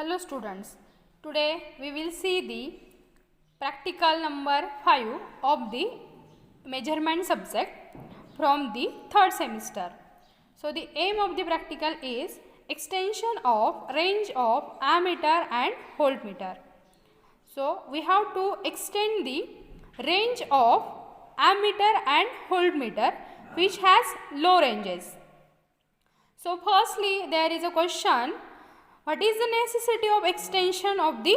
Hello students, today we will see the practical number 5 of the measurement subject from the third semester. So the aim of the practical is extension of range of ammeter and voltmeter. So we have to extend the range of ammeter and voltmeter which has low ranges. So firstly there is a question, what is the necessity of extension of the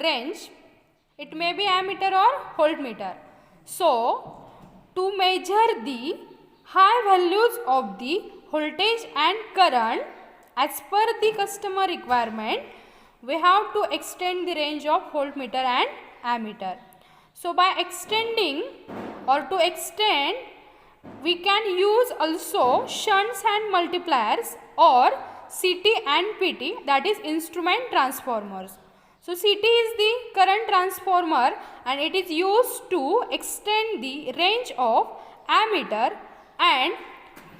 range? It may be ammeter or voltmeter. So to measure the high values of the voltage and current as per the customer requirement, we have to extend the range of voltmeter and ammeter. So by extending or to extend, we can use also shunts and multipliers or CT and PT, that is instrument transformers. So CT is the current transformer and it is used to extend the range of ammeter, and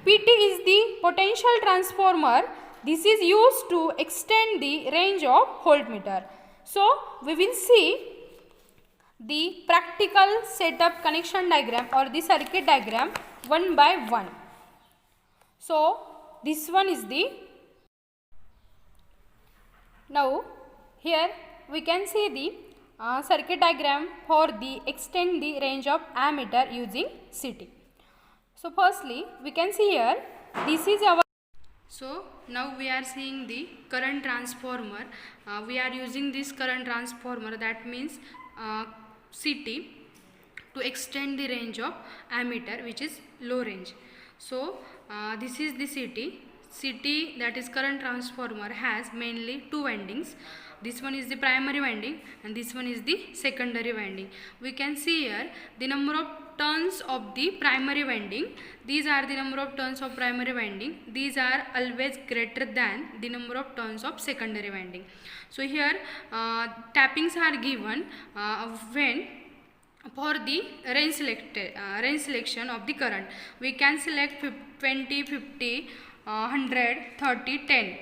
PT is the potential transformer. This is used to extend the range of voltmeter. So we will see the practical setup connection diagram or the circuit diagram one by one. So this one is the, now here we can see the circuit diagram for the extend the range of ammeter using CT. So firstly we can see here, this is our, so now we are seeing the current transformer. We are using this current transformer, that means CT, to extend the range of ammeter which is low range. So this is the CT, that is current transformer, has mainly two windings. This one is the primary winding and this one is the secondary winding. We can see here the number of turns of the primary winding. These are the number of turns of primary winding. These are always greater than the number of turns of secondary winding. So here tappings are given when for the range selection of the current. We can select 20, 50, 100, 30, 10.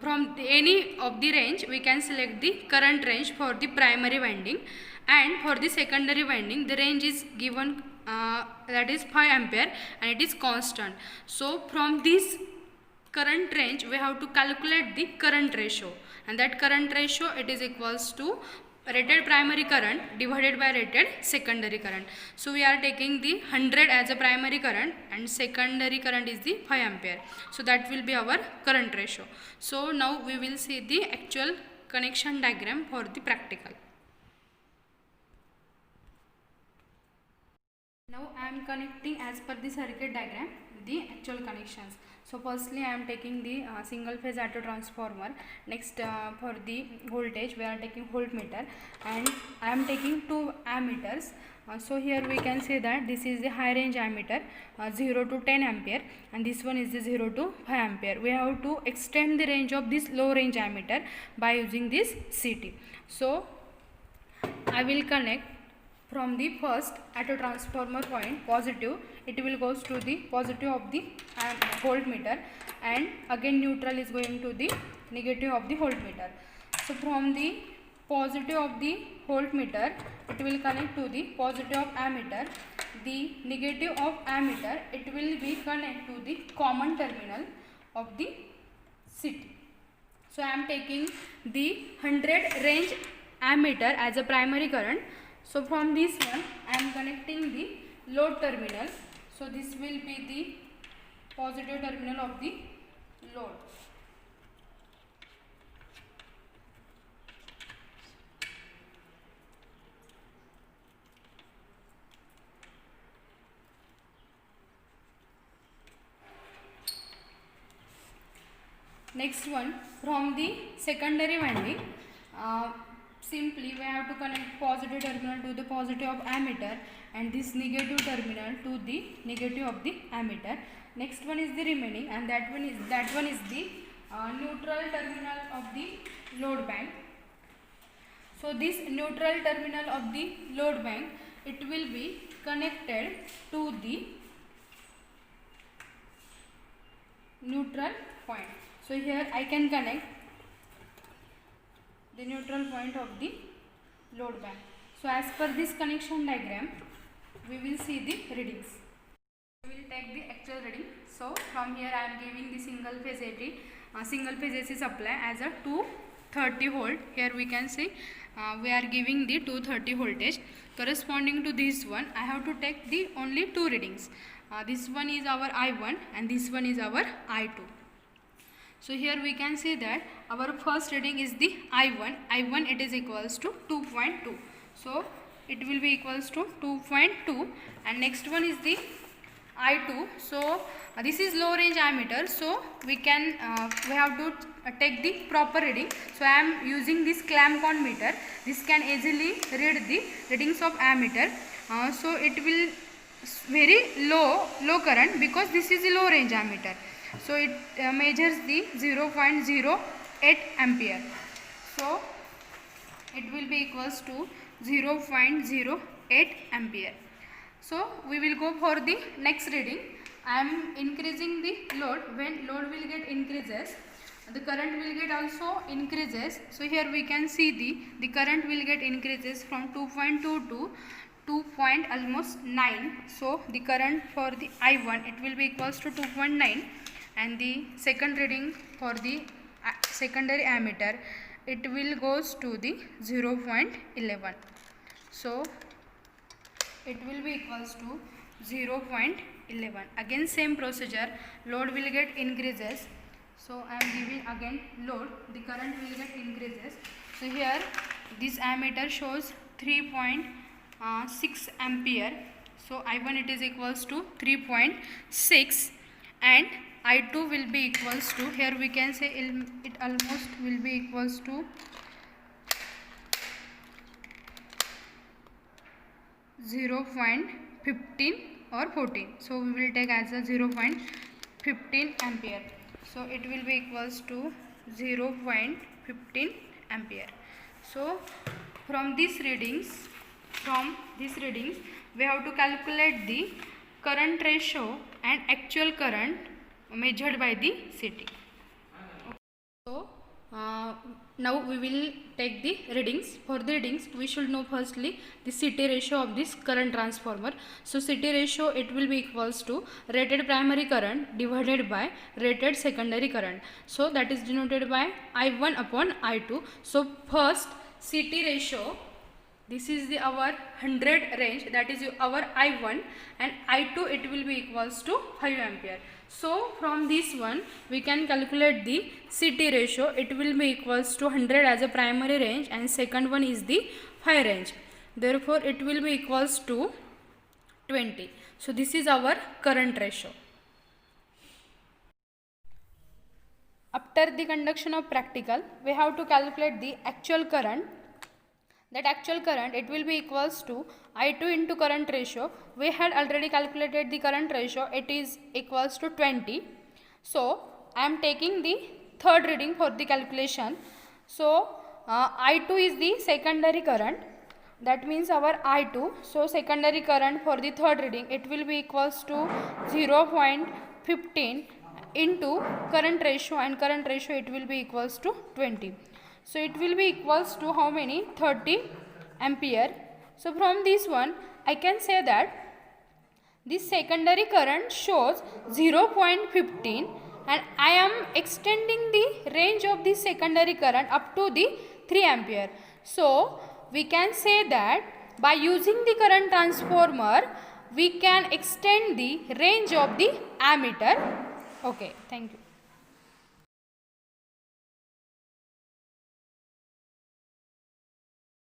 From any of the range we can select the current range for the primary winding, and for the secondary winding the range is given that is 5 ampere and it is constant. So from this current range we have to calculate the current ratio, and that current ratio, it is equals to rated primary current divided by rated secondary current. So we are taking the 100 as a primary current and secondary current is the 5 ampere. So that will be our current ratio. So now we will see the actual connection diagram for the practical. Now I am connecting as per the circuit diagram the actual connections. So firstly I am taking the single phase auto transformer. Next for the voltage we are taking voltmeter, and I am taking two ammeters. So here we can say that this is the high range ammeter 0 to 10 ampere and this one is the 0 to 5 ampere. We have to extend the range of this low range ammeter by using this CT. So I will connect from the first auto transformer point positive, it will goes to the positive of the voltmeter, and again neutral is going to the negative of the voltmeter. So from the positive of the voltmeter it will connect to the positive of ammeter. The negative of ammeter, it will be connect to the common terminal of the CT. So I am taking the 100 range ammeter as a primary current. So from this one I am connecting the load terminal. So this will be the positive terminal of the load. Next one, from the secondary winding, simply we have to connect positive terminal to the positive of ammeter and this negative terminal to the negative of the ammeter. Next one is the remaining, and that one is the neutral terminal of the load bank. So this neutral terminal of the load bank, it will be connected to the neutral point. So here I can connect the neutral point of the load band. So as per this connection diagram, we will see the readings. We will take the actual reading. So from here I am giving the single phase AC supply as a 230 volt. Here we can see we are giving the 230 voltage. Corresponding to this one, I have to take the only two readings. This one is our I1 and this one is our I2. So here we can see that our first reading is the I1. I1 it is equals to 2.2. So it will be equals to 2.2, and next one is the I2. So this is low range ammeter, so we have to take the proper reading. So I am using this Clampon meter. This can easily read the readings of ammeter. So it will very low current, because this is a low range ammeter. So it measures the 0.08 ampere. So it will be equals to 0.08 ampere. So we will go for the next reading. I am increasing the load. When load will get increases, the current will get also increases. So here we can see the current will get increases from 2.2 to 2.9. So the current for the I1 it will be equals to 2.9, and the second reading for the secondary ammeter it will goes to the 0.11. So it will be equals to 0.11. Again same procedure, load will get increases. So I am giving again load, the current will get increases. So here this ammeter shows 3.6 ampere. So I1 it is equals to 3.6, and I2 will be equals to, here we can say it almost will be equals to 0.15 or 14. So we will take as a 0.15 ampere. So it will be equals to 0.15 ampere. So from these readings we have to calculate the current ratio and actual current measured by the CT. So now we will take the readings. For the readings, we should know firstly the CT ratio of this current transformer. So CT ratio it will be equals to rated primary current divided by rated secondary current. So that is denoted by I1 upon I2. So first CT ratio, this is the our 100 range, that is our I1, and I2 it will be equals to 5 ampere. So from this one we can calculate the CT ratio. It will be equals to 100 as a primary range, and second one is the 5 range. Therefore it will be equals to 20. So this is our current ratio. After the conduction of practical, we have to calculate the actual current. That actual current it will be equals to I2 into current ratio. We had already calculated the current ratio, it is equals to 20. So I am taking the third reading for the calculation. So I2 is the secondary current, that means our I2. So secondary current for the third reading it will be equals to 0.15 into current ratio, and current ratio it will be equals to 20. So it will be equals to how many? 30 ampere. So from this one I can say that this secondary current shows 0.15, and I am extending the range of the secondary current up to the 3 ampere. So we can say that by using the current transformer we can extend the range of the ammeter. Okay, thank you.